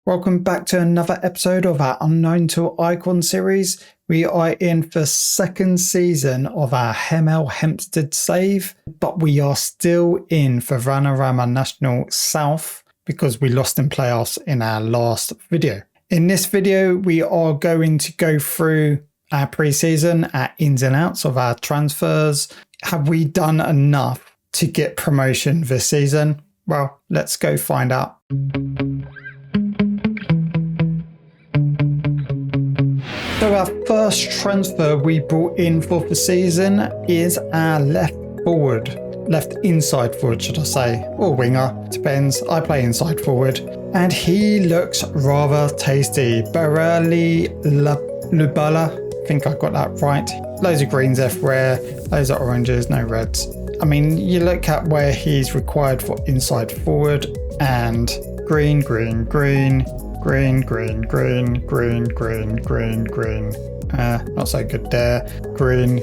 Welcome back to another episode of our Unknown to Icon series. We are in the second season of our HEMEL HEMPSTEAD save, but we are still in for Vanarama National South because we lost in playoffs in our last video. In this video, we are going to go through our pre-season, our ins and outs of our transfers. Have we done enough to get promotion this season? Well, let's go find out. So our first transfer we brought in for the season is our left inside forward should I say, or winger, depends. I play inside forward, and he looks rather tasty. Barali Lubala, I think I got that right. Loads of greens everywhere, loads of oranges, no reds. I mean, you look at where he's required for inside forward, and green. Not so good there. Green.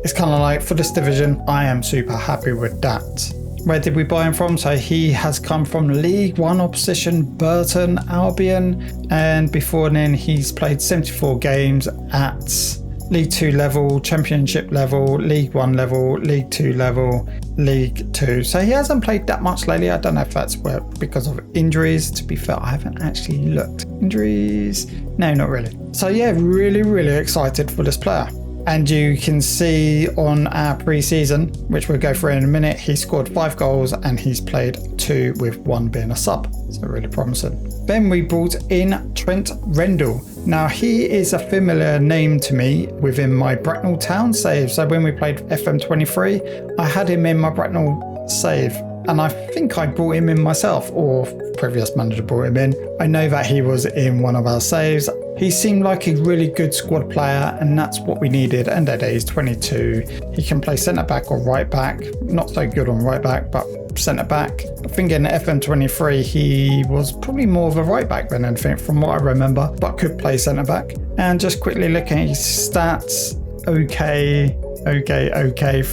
It's kind of like for this division, I am super happy with that. Where did we buy him from? So he has come from League One opposition Burton Albion, and before then he's played 74 games at League 2 level, Championship level, League 1 level, League 2 level, League 2. So he hasn't played that much lately. I don't know if that's because of injuries. To be fair, I haven't actually looked. Injuries? No, not really. So yeah, really excited for this player. And you can see on our pre-season, which we'll go through in a minute, he scored 5 goals and he's played 2 with 1 being a sub. So really promising. Then we brought in Trent Rendell. Now he is a familiar name to me within my Bracknell Town save. So when we played FM24, I had him in my Bracknell save. And I think I brought him in myself, or previous manager brought him in. I know that he was in one of our saves. He seemed like a really good squad player, and that's what we needed. And that he's 22. He can play centre back or right back. Not so good on right back, but centre back. I think in FM23 he was probably more of a right back than anything from what I remember, but could play centre back. And just quickly looking at his stats, okay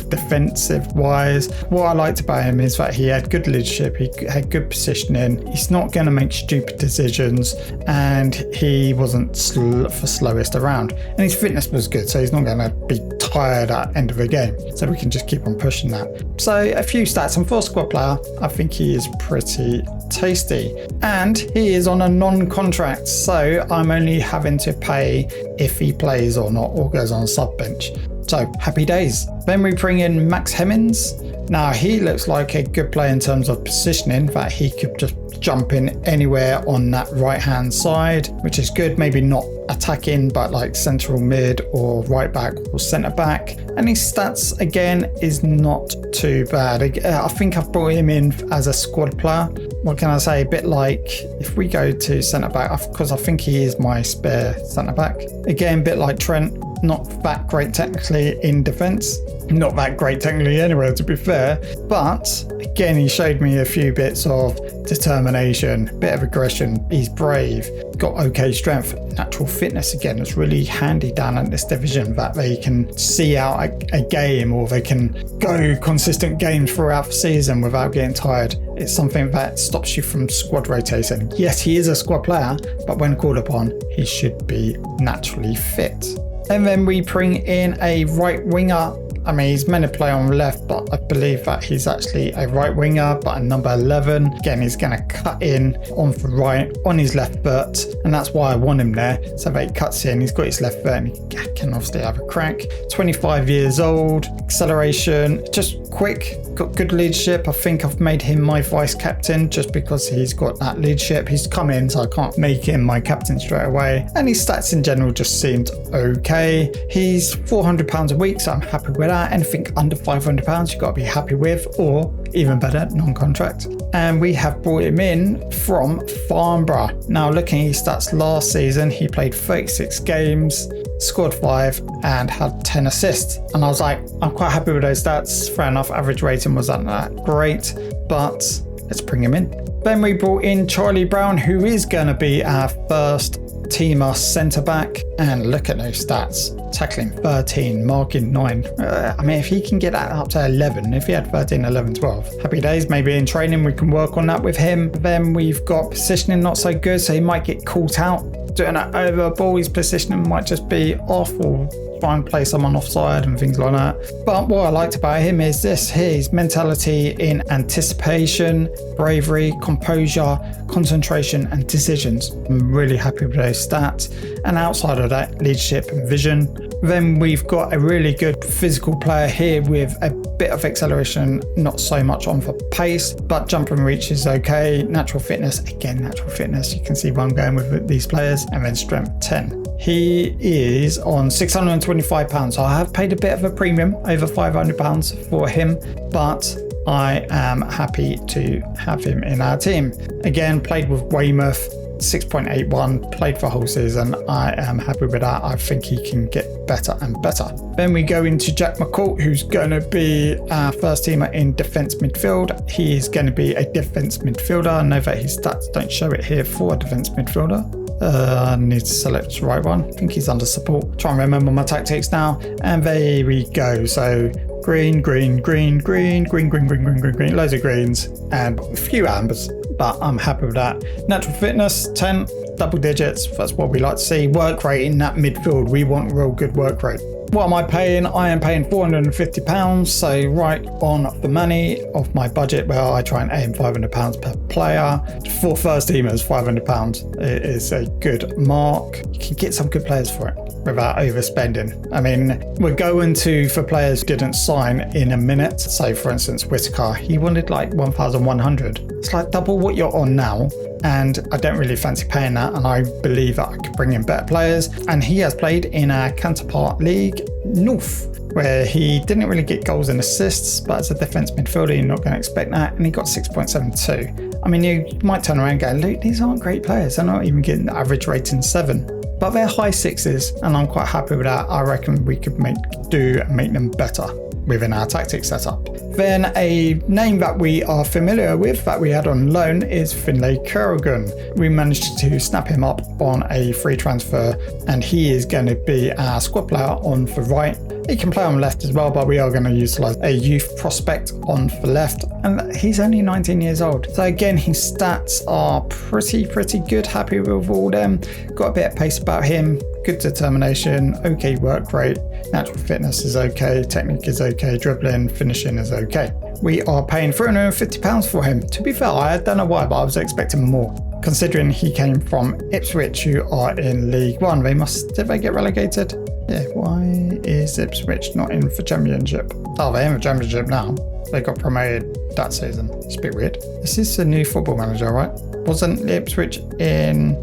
defensive wise. What I liked about him is that he had good leadership, he had good positioning, he's not going to make stupid decisions, and he wasn't the slowest around, and his fitness was good, so he's not going to be tired at the end of the game, so we can just keep on pushing that. So a few stats, and for a squad player I think he is pretty tasty, and he is on a non-contract, so I'm only having to pay if he plays or not, or goes on a sub bench. So happy days. Then we bring in Max Hemmings. Now he looks like a good player in terms of positioning, that he could just jump in anywhere on that right hand side, which is good. Maybe not attacking, but like central mid or right back or centre back. And his stats again is not too bad. I think I've brought him in as a squad player. What can I say? A bit like if we go to centre back, because I think he is my spare centre back. Again, a bit like Trent, not that great technically in defence. Not that great technically anyway, to be fair, but again he showed me a few bits of determination, bit of aggression, he's brave, got okay strength, natural fitness. Again, it's really handy down in this division that they can see out a game, or they can go consistent games throughout the season without getting tired. It's something that stops you from squad rotating. Yes, he is a squad player, but when called upon he should be naturally fit. And then we bring in a right winger. I mean, he's meant to play on left, but I believe that he's actually a right winger, but a number 11. Again, he's going to cut in on the right, on his left foot, and that's why I want him there, so that he cuts in, he's got his left foot, and he can obviously have a crack. 25 years old, acceleration, just quick, got good leadership. I think I've made him my vice captain just because he's got that leadership. He's come in, so I can't make him my captain straight away. And his stats in general just seemed okay. He's £400 a week, so I'm happy with that. Anything under £500 you've got to be happy with, or even better, non-contract. And we have brought him in from Farnborough. Now looking at his stats last season, he played 36 games, scored 5 and had 10 assists. And I was like, I'm quite happy with those stats. Fair enough, average rating wasn't that great, but let's bring him in. Then we brought in Charlie Brown, who is going to be our first teamer centre back, and look at those stats. Tackling 13, marking 9. I mean, if he can get that up to 11, if he had 13, 11, 12, happy days. Maybe in training we can work on that with him. Then we've got positioning not so good, so he might get caught out doing that over ball. His positioning might just be off, or try and play someone offside and things like that. But what I liked about him is this: his mentality in anticipation, bravery, composure, concentration and decisions. I'm really happy with those stats. And outside of that, leadership and vision. Then we've got a really good physical player here with a bit of acceleration, not so much on for pace, but jump and reach is okay. Natural fitness, again, natural fitness. You can see where I'm going with these players. And then strength 10. He is on £625, so I have paid a bit of a premium, over £500 for him, but I am happy to have him in our team. Again, played with Weymouth, 6.81, played for whole season. I am happy with that. I think he can get better and better. Then we go into Jack McCourt, who's going to be our first teamer in defence midfield. He is going to be a defence midfielder. I know that his stats don't show it here for a defence midfielder. I need to select the right one. I think he's under support. Try and remember my tactics now. And there we go. So green, green, green, green, green, green, green, green, green, green. Loads of greens and a few ambers, but I'm happy with that. Natural fitness, 10, double digits. That's what we like to see. Work rate in that midfield. We want real good work rate. What am I paying? I am paying £450, so right on the money of my budget, where I try and aim £500 per player. For first teamers, £500 is a good mark. You can get some good players for it without overspending. I mean, we're going to, for players who didn't sign, in a minute. So for instance, Whitaker, he wanted like 1,100. It's like double what you're on now. And I don't really fancy paying that, and I believe that I could bring in better players. And he has played in our counterpart league, North, where he didn't really get goals and assists, but as a defence midfielder, you're not going to expect that. And he got 6.72. I mean, you might turn around and go, look, these aren't great players. They're not even getting the average rating 7. But they're high 6s, and I'm quite happy with that. I reckon we could make them better within our tactics setup. Then a name that we are familiar with that we had on loan is Finlay Kerrigan. We managed to snap him up on a free transfer, and he is going to be our squad player on the right. He can play on left as well, but we are going to utilise a youth prospect on the left, and he's only 19 years old. So again, his stats are pretty good. Happy with all them. Got a bit of pace about him, good determination, okay work rate, natural fitness is okay, technique is okay, dribbling, finishing is okay. We are paying £350 for him. To be fair, I don't know why, but I was expecting more, considering he came from Ipswich, who are in League One. Did they get relegated? Yeah, why is Ipswich not in for Championship? Oh, they're in the Championship now. They got promoted that season. It's a bit weird. This is a new football manager, right? Wasn't Ipswich in...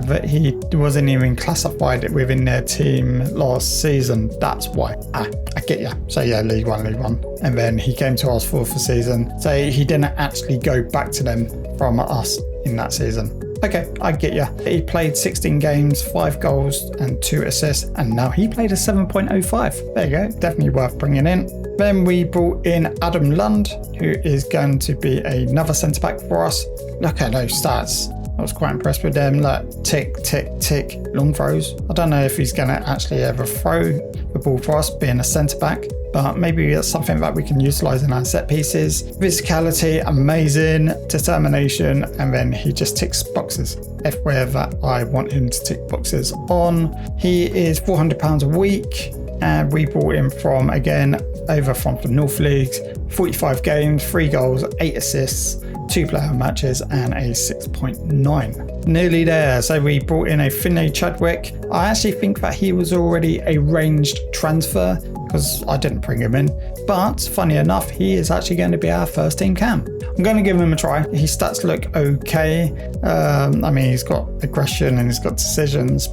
but he wasn't even classified within their team last season. That's why. I get you. So yeah, League One. And then he came to us for the season. So he didn't actually go back to them from us in that season. Okay, I get you. He played 16 games, 5 goals and 2 assists, and now he played a 7.05. There you go, definitely worth bringing in. Then we brought in Adam Lund, who is going to be another centre-back for us. Look at those stats. I was quite impressed with them. Look, tick, tick, tick, long throws. I don't know if he's going to actually ever throw the ball for us, being a centre-back, but maybe it's something that we can utilise in our set pieces. Physicality, amazing. Determination, and then he just ticks boxes everywhere that I want him to tick boxes on. He is £400 a week, and we brought him from the North Leagues. 45 games, 3 goals, 8 assists, 2 player matches, and a 6.9. Nearly there. So we brought in a Finlay Chadwick. I actually think that he was already a ranged transfer because I didn't bring him in. But funny enough, he is actually going to be our first team cam. I'm going to give him a try. His stats look okay. I mean, he's got aggression and he's got decisions,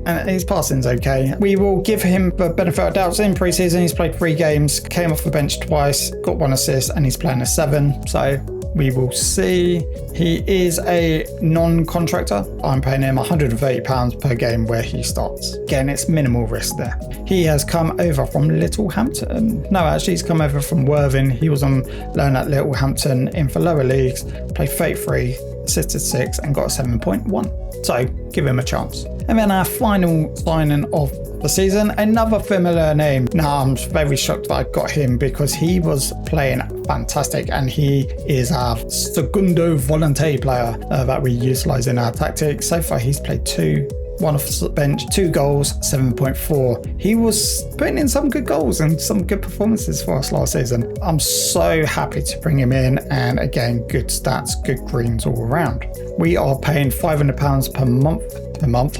and his passing's okay. We will give him the benefit of doubts. In pre-season, he's played 3 games, came off the bench twice, got 1 assist, and he's playing a 7. So we will see. He is a non-contractor. I'm paying him £130 per game where he starts. Again, it's minimal risk there. He has come over from Littlehampton. No, actually, he's come over from Worthing. He was on loan at Littlehampton in for lower leagues, played 33, assisted 6 and got a 7.1. So give him a chance. And then our final signing of the season, another familiar name. Now I'm very shocked that I got him because he was playing fantastic and he is our segundo volante player that we utilize in our tactics. So far he's played 2, 1 off the bench, 2 goals, 7.4. He was putting in some good goals and some good performances for us last season. I'm so happy to bring him in, and again, good stats, good greens all around. We are paying £500 per month,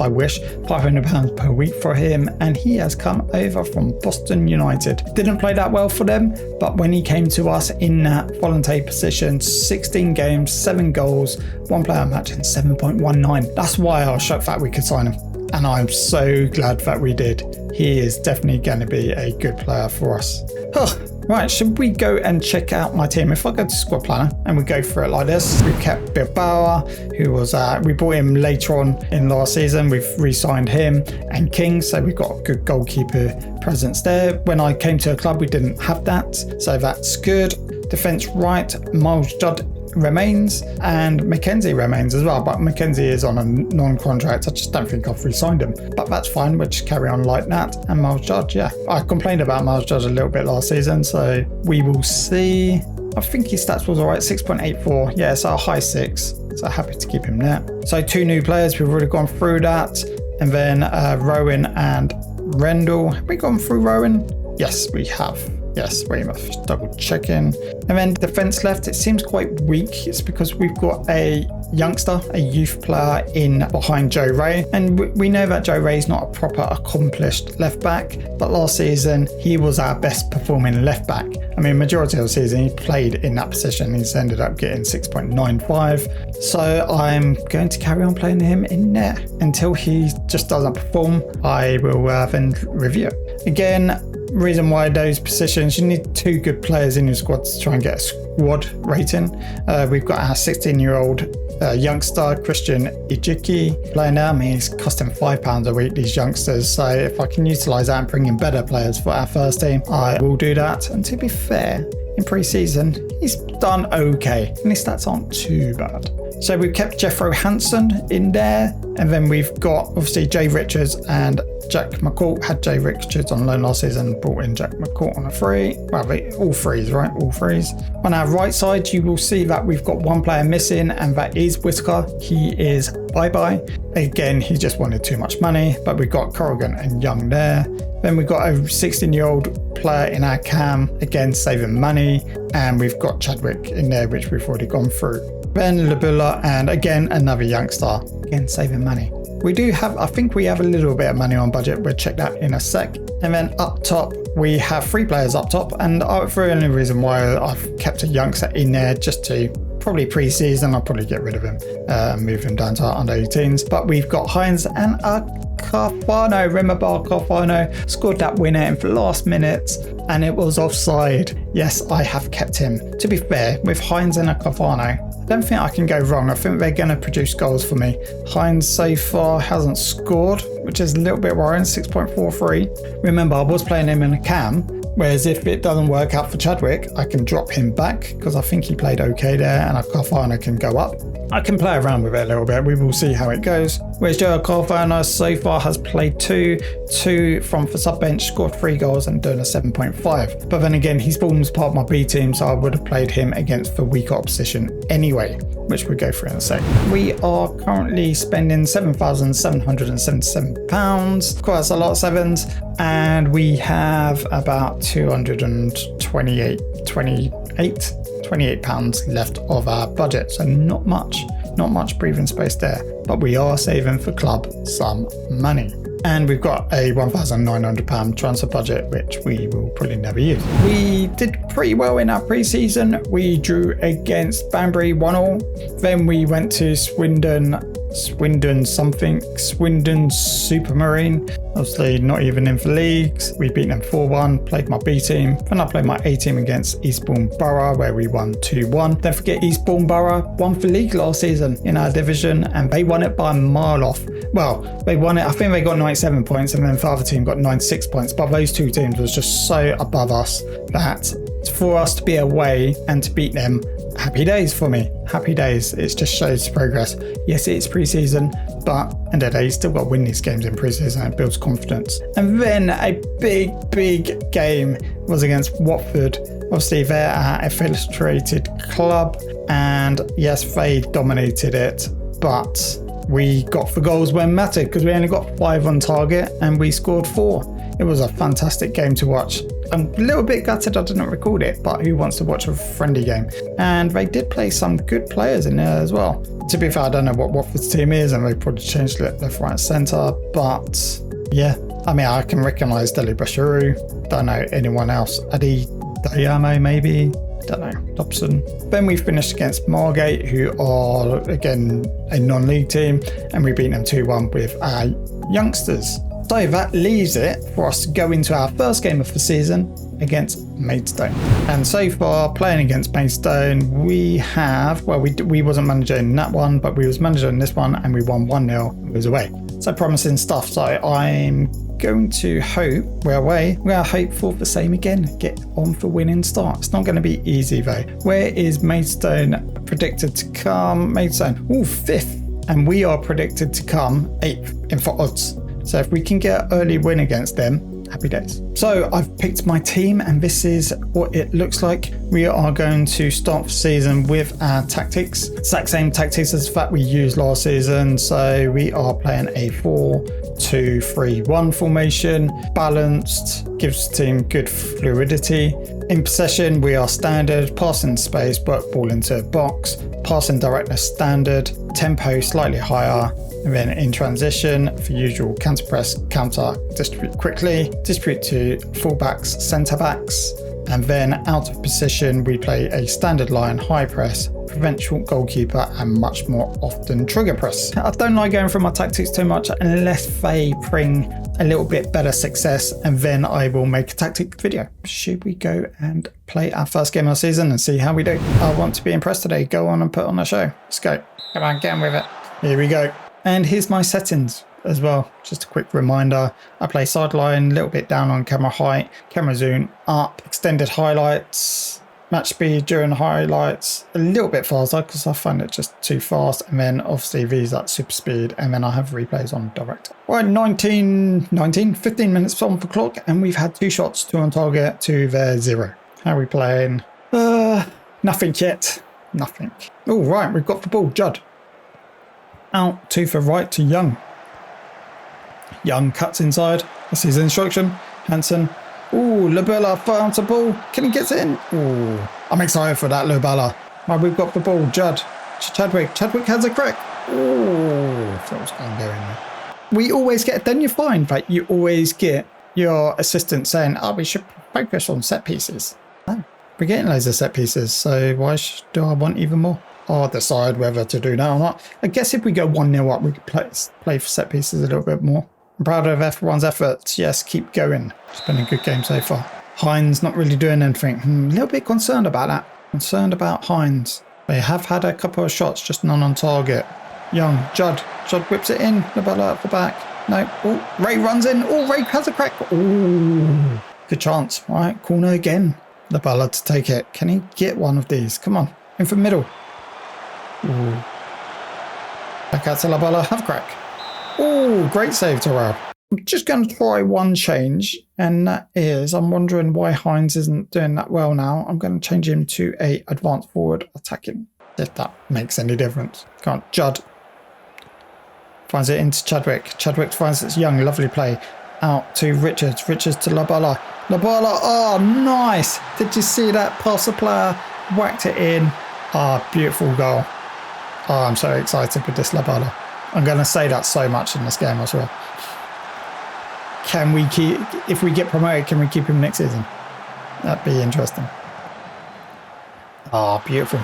I wish, £500 per week for him, and he has come over from Boston United. Didn't play that well for them, but when he came to us in that volante position, 16 games, 7 goals, 1 player match and 7.19. That's why I was shocked that we could sign him, and I'm so glad that we did. He is definitely going to be a good player for us. Right, should we go and check out my team? If I go to squad planner and we go through it like this, we've kept Bilbao, who was, we bought him later on in last season. We've re-signed him and King, so we've got a good goalkeeper presence there. When I came to a club, we didn't have that, so that's good. Defence right, Miles Judd remains and Mackenzie remains as well, but Mackenzie is on a non-contract. I just don't think I've re-signed him, but that's fine. We'll just carry on like that. And Miles Judd, yeah, I complained about Miles Judd a little bit last season, so we will see. I think his stats was all right, 6.84. Yeah, so a high 6, so happy to keep him there. So 2 new players, we've already gone through that, and then Rowan and Rendell. Have we gone through Rowan? Yes, we have. Yes, wait, I'm just double checking. And then defense left, it seems quite weak. It's because we've got a youngster, a youth player in behind Joe Ray. And we know that Joe Ray is not a proper accomplished left back, but last season he was our best performing left back. I mean, majority of the season he played in that position. He's ended up getting 6.95. So I'm going to carry on playing him in there until he just doesn't perform. I will then review it. Again, reason why those positions, you need 2 good players in your squad to try and get a squad rating. We've got our 16-year-old youngster Christian Ijiki playing there. I mean, it's costing £5 a week, these youngsters, so if I can utilise that and bring in better players for our first team, I will do that. And to be fair, in pre-season he's done okay and his stats aren't too bad. So we've kept Jeffro Hansen in there, and then we've got obviously Jay Richards and Jack McCourt. Had Jay Richards on loan last season, brought in Jack McCourt on a free. Well, all frees, right? All frees. On our right side, you will see that we've got 1 player missing, and that is Whitaker. He is bye-bye. Again, he just wanted too much money, but we've got Corrigan and Young there. Then we've got a 16-year-old player in our cam, again saving money, and we've got Chadwick in there, which we've already gone through. Then Labula, and again another youngster, again saving money. We do have, I think we have a little bit of money on budget. We'll check that in a sec. And then up top, we have 3 players up top, and for the only reason why I've kept a youngster in there, just to probably pre-season, I'll probably get rid of him and move him down to our under 18s. But we've got Hines and Carfano. Remember, Carfano scored that winner in the last minute and it was offside. Yes, I have kept him. To be fair, with Hines and Carfano, I don't think I can go wrong. I think they're going to produce goals for me. Hines so far hasn't scored, which is a little bit worrying, 6.43. Remember, I was playing him in a cam, whereas if it doesn't work out for Chadwick, I can drop him back because I think he played okay there, and Carfano can go up. I can play around with it a little bit. We will see how it goes. Whereas Joe Carfano so far has played 2 from the sub bench, scored 3 goals and doing a 7.5. But then again, he's formed as part of my B team, so I would have played him against the weaker opposition anyway, which we'll go through in a sec. We are currently spending £7,777. Of course, a lot of sevens, and we have about £28 left of our budget, so not much breathing space there, but we are saving for club some money. And we've got a £1,900 transfer budget, which we will probably never use. We did pretty well in our pre-season. We drew against Banbury 1-1. Then we went to Swindon Supermarine. Obviously not even in the leagues. We beat them 4-1, played my B team. Then I played my A team against Eastbourne Borough, where we won 2-1. Don't forget, Eastbourne Borough won the league last season in our division, and they won it by a mile off. Well, they won it, I think they got 97 points, and then the other team got 96 points, but those 2 teams was just so above us that for us to be away and to beat them happy days for me. Happy days. It just shows progress. Yes, it's pre-season, but end of the day, you still got to win these games in pre-season. It builds confidence. And then a big game was against Watford. Obviously, they're at a illustrated club, and yes, they dominated it, but we got the goals when mattered because we only got 5 on target and we scored 4. It was a fantastic game to watch. I'm a little bit gutted I didn't record it, but who wants to watch a friendly game? And they did play some good players in there as well. To be fair, I don't know what Watford's team is, and they probably changed it left, right, centre. But yeah, I mean, I can recognise Deli Bashiru. Don't know anyone else. Adi Dayamo maybe. Don't know, Dobson. Then we finished against Margate, who are again a non-league team, and we beat them 2-1 with our youngsters. So that leaves it for us to go into our first game of the season against Maidstone. And so far, playing against Maidstone, we have, well, we wasn't manager in that one, but we was manager in this one, and we won 1-0. It was away. So promising stuff. So I'm going to hope we're away. We are hopeful for the same again. Get on for winning start. It's not going to be easy though. Where is Maidstone predicted to come? Maidstone, 5th, and we are predicted to come 8th in for odds. So if we can get an early win against them, happy days. So I've picked my team, and this is what it looks like. We are going to start the season with our tactics. Exact same tactics as that we used last season. So we are playing a 4-2-3-1 formation, balanced, gives the team good fluidity. In possession, we are standard, passing space, work ball into box, passing directness standard, tempo slightly higher. And then in transition, for usual counter press, counter, distribute quickly, distribute to fullbacks, centre backs. And then out of position, we play a standard line, high press, prevent short goalkeeper, and much more often trigger press. I don't like going through my tactics too much unless they bring a little bit better success, and then I will make a tactic video. Should we go and play our first game of the season and see how we do? I want to be impressed today. Go on and put on a show. Let's go. Come on, get on with it. Here we go. And here's my settings as well. Just a quick reminder. I play sideline, a little bit down on camera height, camera zoom up, extended highlights, match speed during the highlights, a little bit faster because I find it just too fast. And then obviously these at super speed. And then I have replays on direct. Right, 15 minutes on the clock. And we've had 2 shots, 2 on target, 2 there, 0. How are we playing? Nothing yet. Nothing. Oh, right, we've got the ball. Judd. Out to the right to Young. Young cuts inside. That's his instruction. Hansen. Ooh, Lobella finds the ball. Can he get it in? Ooh, I'm excited for that, Lobella. Right, we've got the ball. Judd. Chadwick. Chadwick has a crack. Ooh, that was going to go in there. We always get, then you find that you always get your assistant saying, oh, we should focus on set pieces. No, we're getting loads of set pieces, so why do I want even more? I'll decide whether to do that or not. I guess if we go 1-0 up, we could play for set pieces a little bit more. I'm proud of everyone's efforts. Yes, keep going. It's been a good game so far. Hines not really doing anything. A little bit concerned about that. Concerned about Hines. They have had a couple of shots, just none on target. Young, Judd. Judd whips it in. Labella at the back. No. Oh, Ray runs in. Oh, Ray has a crack. Oh, good chance. All right, corner again. Labella to take it. Can he get one of these? Come on. In for middle. Ooh. Back out to Labella, have a crack. Oh, great save to Rob. I'm just going to try one change, and that is, I'm wondering why Hines isn't doing that well now. I'm going to change him to a advanced forward attacking, if that makes any difference. Come on, Judd. Finds it into Chadwick. Chadwick finds it's Young, lovely play. Out to Richards. Richards to Labella. Labella, oh, nice. Did you see that? Pass the player, whacked it in. Ah, beautiful goal. Oh, I'm so excited with this Labella. I'm going to say that so much in this game as well. Can we keep, if we get promoted, can we keep him next season? That'd be interesting. Ah, beautiful.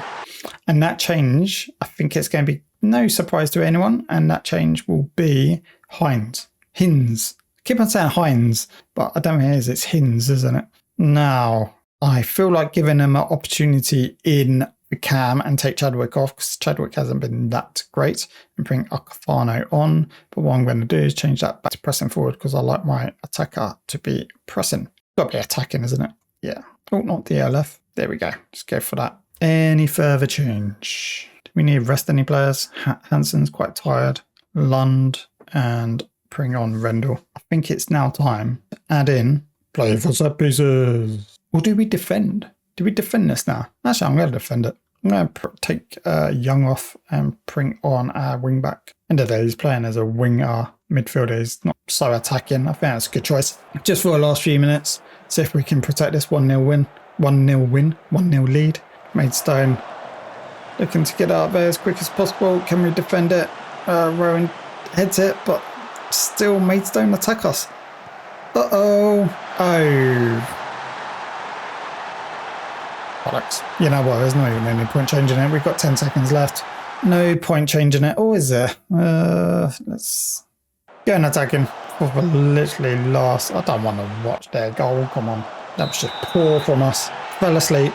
And that change, I think it's going to be no surprise to anyone. And that change will be Hines. Hines. I keep on saying Hines, but I don't think it is. It's Hines, isn't it? Now, I feel like giving him an opportunity in the cam and take Chadwick off because Chadwick hasn't been that great, and bring Akafano on. But what I'm going to do is change that back to pressing forward because I like my attacker to be pressing. Got to be attacking, isn't it? Yeah. Oh, not the LF. There we go. Just go for that. Any further change? Do we need to rest any players? Hansen's quite tired. Lund and bring on Rendell. I think it's now time to add in play for set pieces. Or do we defend? Do we defend this now? Actually, I'm going to defend it. I'm going to take Young off and bring on our wing back. End of the day, he's playing as a winger midfielder. He's not so attacking. I think that's a good choice. Just for the last few minutes, see if we can protect this 1-0 win. 1-0 win. 1-0 lead. Maidstone looking to get out there as quick as possible. Can we defend it? Rowan heads it, but still Maidstone attack us. Uh-oh. Oh. Bollocks. You know what, there's not even any point changing it. We've got 10 seconds left. No point changing it. Oh, is there? Let's go and attacking for the literally last. I don't want to watch their goal. Come on. That was just poor from us. Fell asleep.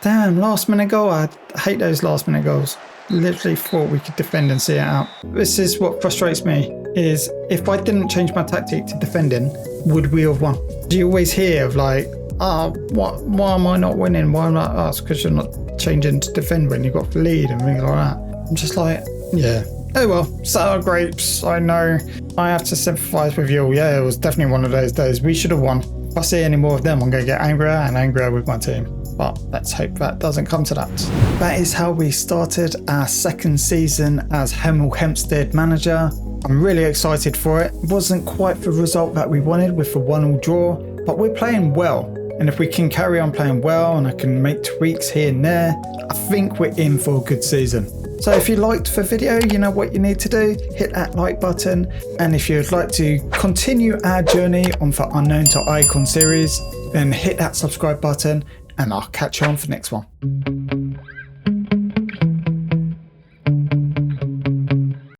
Damn, last minute goal. I hate those last minute goals. Literally thought we could defend and see it out. This is what frustrates me, is if I didn't change my tactic to defending, would we have won? Do you always hear of like, why am I not winning? Why am I not us? Because you're not changing to defend when you've got the lead and things like that. I'm just like, yeah. Oh well, sour grapes. I know. I have to sympathise with you. Yeah, it was definitely one of those days. We should have won. If I see any more of them, I'm going to get angrier and angrier with my team. But let's hope that doesn't come to that. That is how we started our second season as HEMEL HEMPSTEAD manager. I'm really excited for it. It wasn't quite the result that we wanted with the 1-1 draw, but we're playing well. And if we can carry on playing well and I can make tweaks here and there, I think we're in for a good season. So if you liked the video, you know what you need to do. Hit that like button. And if you'd like to continue our journey on the Unknown to Icon series, then hit that subscribe button and I'll catch you on for the next one.